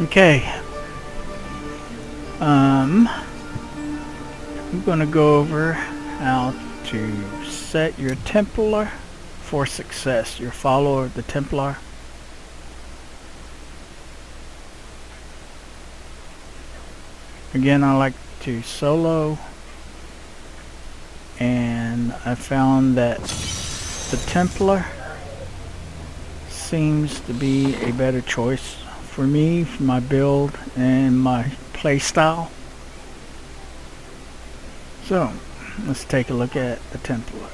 Okay. I'm gonna go over how to set your Templar for success. Your follower of the Templar. Again, I like to solo, and I found that the Templar seems to be a better choice for me, for my build and my playstyle. So let's take a look at the Templar.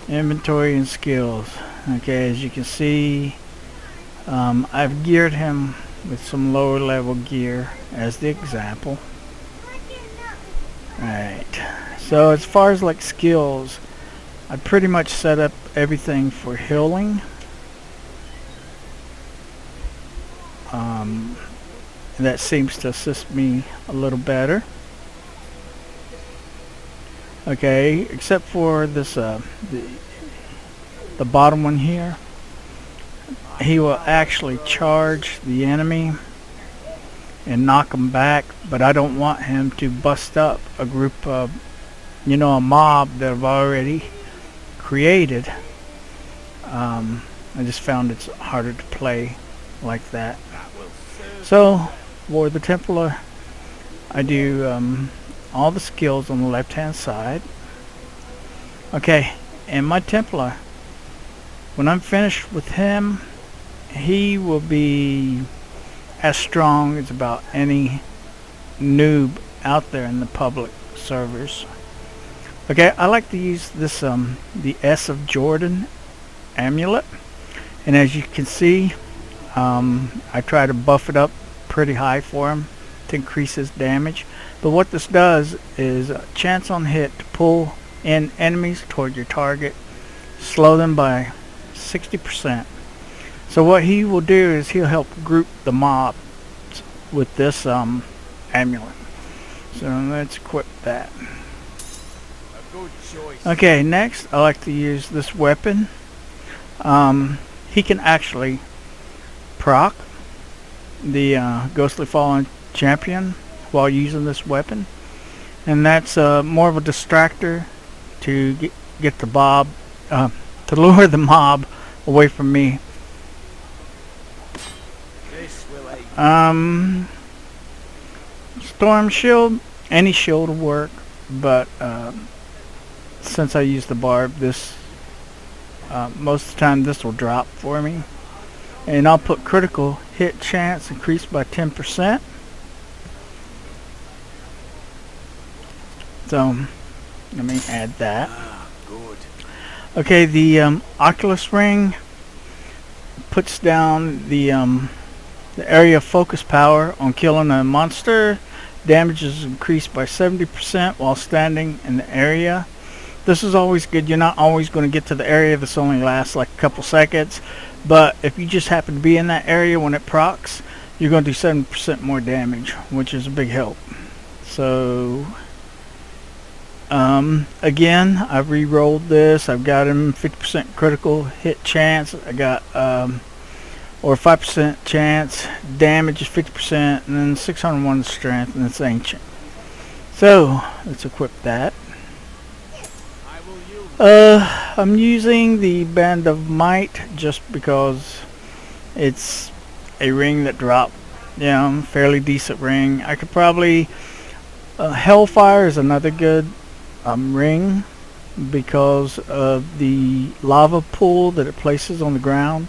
Inventory and skills. Okay, as you can see, I've geared him with some lower level gear as the example. Alright, so as far as like skills, I pretty much set up everything for healing. That seems to assist me a little better. Okay, except for this the bottom one here. He will actually charge the enemy and knock them back, but I don't want him to bust up a group of, a mob that I've already created. I just found it's harder to play like that. So for the Templar, I do all the skills on the left hand side. Okay, and my Templar, when I'm finished with him, he will be as strong as about any noob out there in the public servers. Okay, I like to use this the S of Jordan amulet, and as you can see, I try to buff it up pretty high for him to increase his damage. But what this does is chance on hit to pull in enemies toward your target, slow them by 60%. So what he will do is he'll help group the mob with this amulet. So let's equip that. A good choice. Okay, next I like to use this weapon. He can actually proc the Ghostly Fallen Champion while using this weapon, and that's more of a distractor to get the to lure the mob away from me. This will aid. Storm shield, any shield will work, but since I use the barb, this most of the time this will drop for me. And I'll put critical hit chance increased by 10%. So let me add that. Good. Okay, the Oculus ring puts down the area of focus power on killing a monster. Damage is increased by 70% while standing in the area. This is always good. You're not always going to get to the area. This only lasts like a couple seconds. But if you just happen to be in that area when it procs, you're going to do 7% more damage, which is a big help. So, again, I've re-rolled this. I've got him 50% critical hit chance. I got, or 5% chance. Damage is 50%, and then 601 strength, and it's ancient. So, let's equip that. I'm using the Band of Might just because it's a ring that dropped, fairly decent ring. I could probably Hellfire is another good ring because of the lava pool that it places on the ground,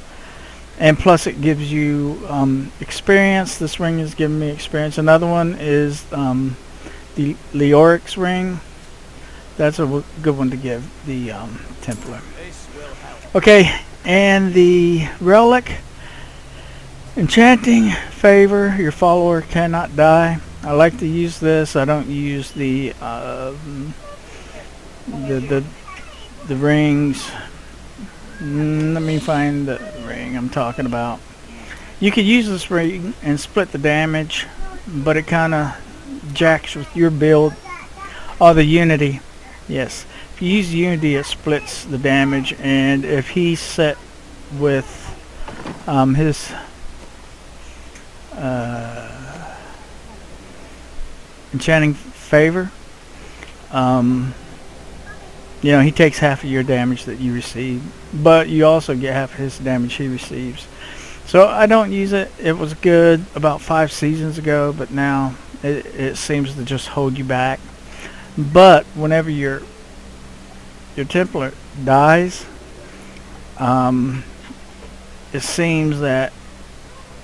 and plus it gives you experience. This ring is giving me experience. Another one is the Leoric's ring. That's a good one to give the Templar. Okay, and the relic, enchanting favor. Your follower cannot die. I like to use this. I don't use the rings. Let me find the ring I'm talking about. You could use this ring and split the damage, but it kind of jacks with your build. Or the Unity. Yes, if you use Unity, it splits the damage, and if he's set with his enchanting favor. You know, he takes half of your damage that you receive, but you also get half of his damage he receives. So I don't use it. It was good about 5 seasons ago, but now it seems to just hold you back. But whenever your Templar dies, it seems that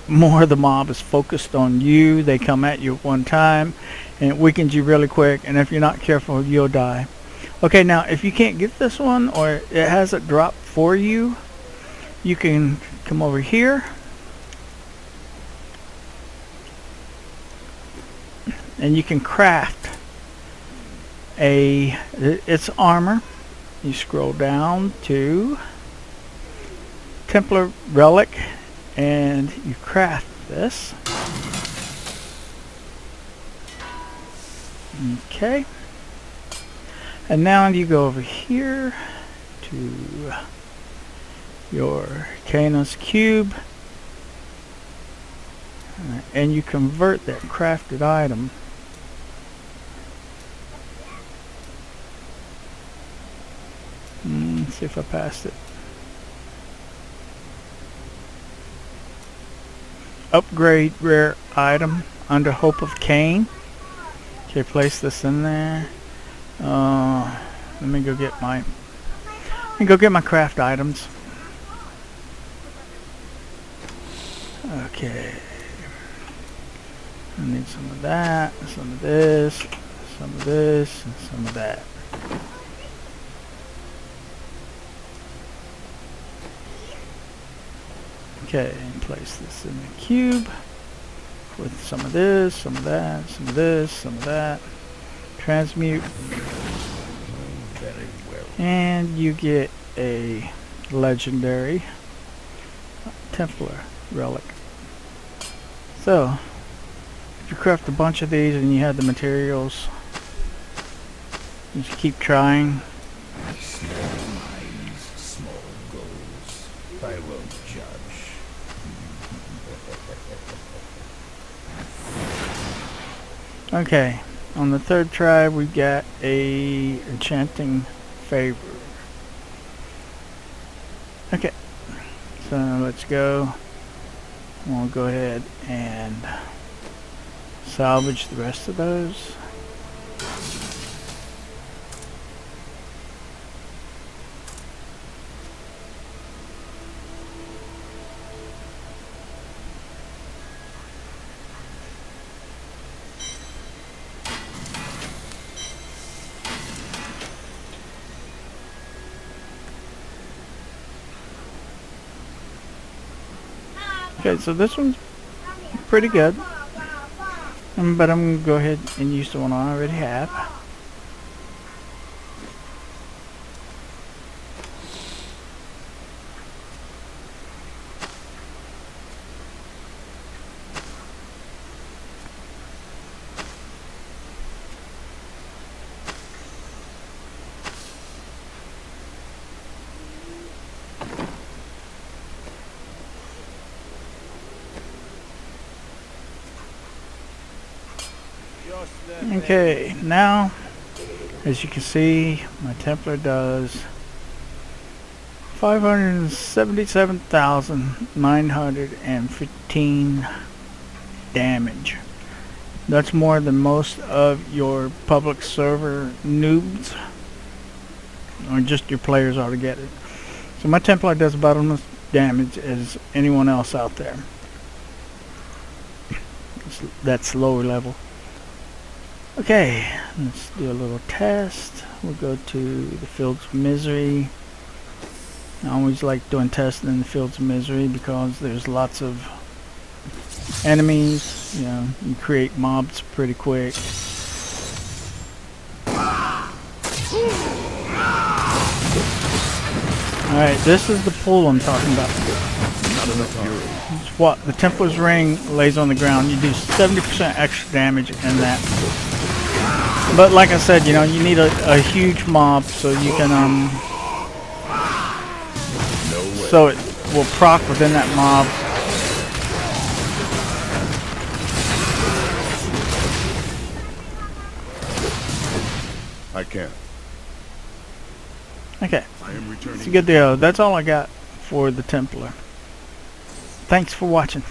more of the mob is focused on you. They come at you at one time, and it weakens you really quick. And if you're not careful, you'll die. Okay, now if you can't get this one, or it has it drop for you, you can come over here and you can craft it's armor. You scroll down to Templar relic and you craft this. Okay. And now you go over here to your Canos cube and you convert that crafted item let's see if I passed it. Upgrade rare item under Hope of Cain. Okay, place this in there. Let me go get my craft items. Okay. I need some of that, some of this, some of this, and some of that. Okay, and place this in the cube with some of this, some of that, some of this, some of that. Transmute. Very well. And you get a legendary Templar relic. So, if you craft a bunch of these and you have the materials, just keep trying. Small minds, small goals. I won't judge. Okay, on the third try we got a enchanting favor. Okay, so let's go. We'll go ahead and salvage the rest of those. Okay, so this one's pretty good, but I'm going to go ahead and use the one I already have. Okay, now as you can see, my Templar does 577,915 damage. That's more than most of your public server noobs, or just your players altogether. So my Templar does about as much damage as anyone else out there. That's lower level. Okay, let's do a little test. We'll go to the Fields of Misery. I always like doing testing in the Fields of Misery because there's lots of enemies. You know, you create mobs pretty quick. Alright, this is the pool I'm talking about. It's what the Templar's Ring lays on the ground. You do 70% extra damage in that. But like I said, you know, you need a huge mob so you can so it will proc within that mob. I can. Okay. I am returning. It's a good deal. That's all I got for the Templar. Thanks for watching.